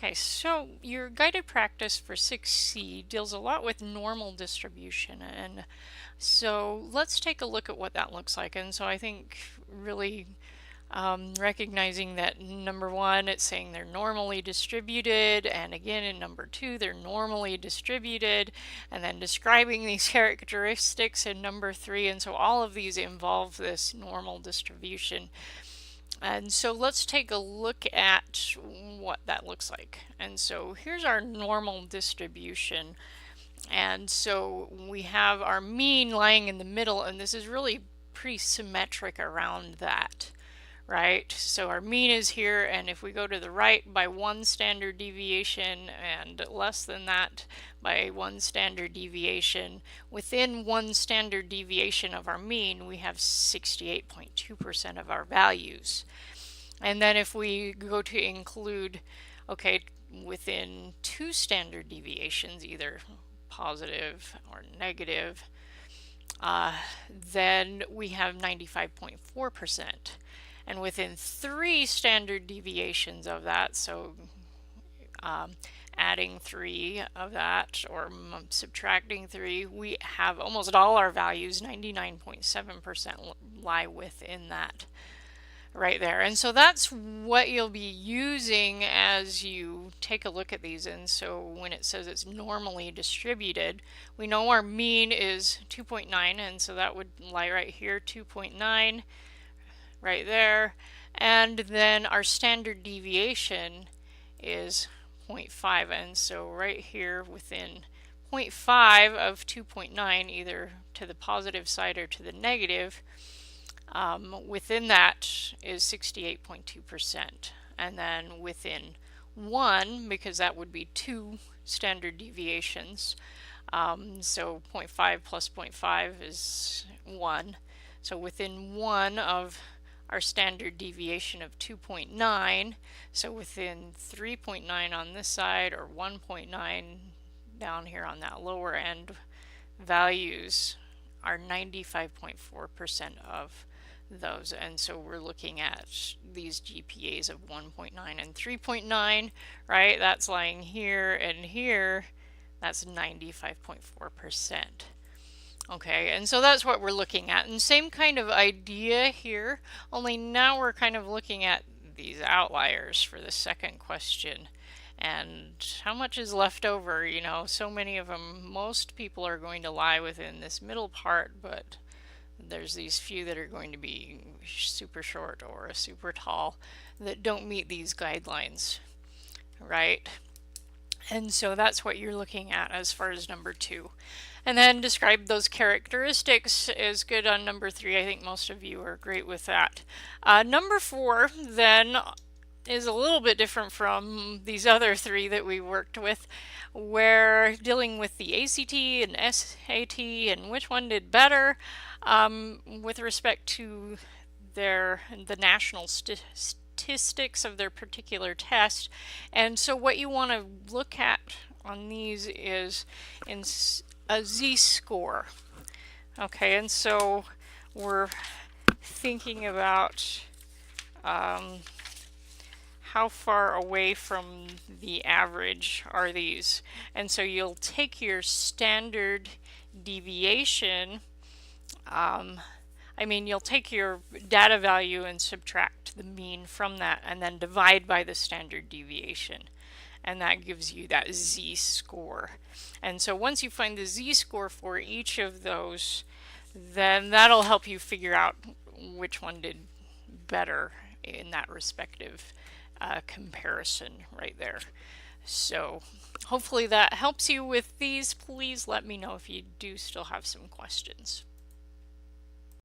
Okay, so your guided practice for 6C deals a lot with normal distribution. And so let's take a look at what that looks like. And so I think really recognizing that number one, it's saying they're normally distributed, and again in number two, they're normally distributed, and then describing these characteristics in number three. And so all of these involve this normal distribution. And so let's take a look at what that looks like. And so here's our normal distribution. And so we have our mean lying in the middle, and this is really pretty symmetric around that, right? So our mean is here, and if we go to the right by 1 standard deviation and less than that by 1 standard deviation, within 1 standard deviation of our mean, we have 68.2% of our values. And then if we go to include, okay, within 2 standard deviations, either positive or negative, then we have 95.4%. And within 3 standard deviations of that, so adding 3 of that or subtracting 3, we have almost all our values, 99.7%, lie within that right there. And so that's what you'll be using as you take a look at these. And so when it says it's normally distributed, we know our mean is 2.9, and so that would lie right here, 2.9 right there. And then our standard deviation is 0.5, and so right here within 0.5 of 2.9, either to the positive side or to the negative, within that is 68.2%. And then within 1, because that would be 2 standard deviations, so 0.5 plus 0.5 is 1. So within 1 of our standard deviation of 2.9, so within 3.9 on this side or 1.9 down here on that lower end, values are 95.4% of those. And so we're looking at these GPAs of 1.9 and 3.9, right? That's lying here and here. That's 95.4%. Okay, and so that's what we're looking at. And same kind of idea here, only now we're kind of looking at these outliers for the second question. And how much is left over? You know, so many of them, most people are going to lie within this middle part, but there's these few that are going to be super short or super tall that don't meet these guidelines, right? And so that's what you're looking at as far as number 2. And then describe those characteristics is good on number 3. I think most of you are great with that. Number 4 then is a little bit different from these other 3 that we worked with. We're dealing with the ACT and SAT and which one did better with respect to the national statistics of their particular test. And so what you want to look at on these is in a z-score. Okay, and so we're thinking about how far away from the average are these. And so you'll take your standard deviation, you'll take your data value and subtract the mean from that and then divide by the standard deviation. And that gives you that z-score. And so once you find the z-score for each of those, then that'll help you figure out which one did better in that respective comparison right there. So hopefully that helps you with these. Please let me know if you do still have some questions.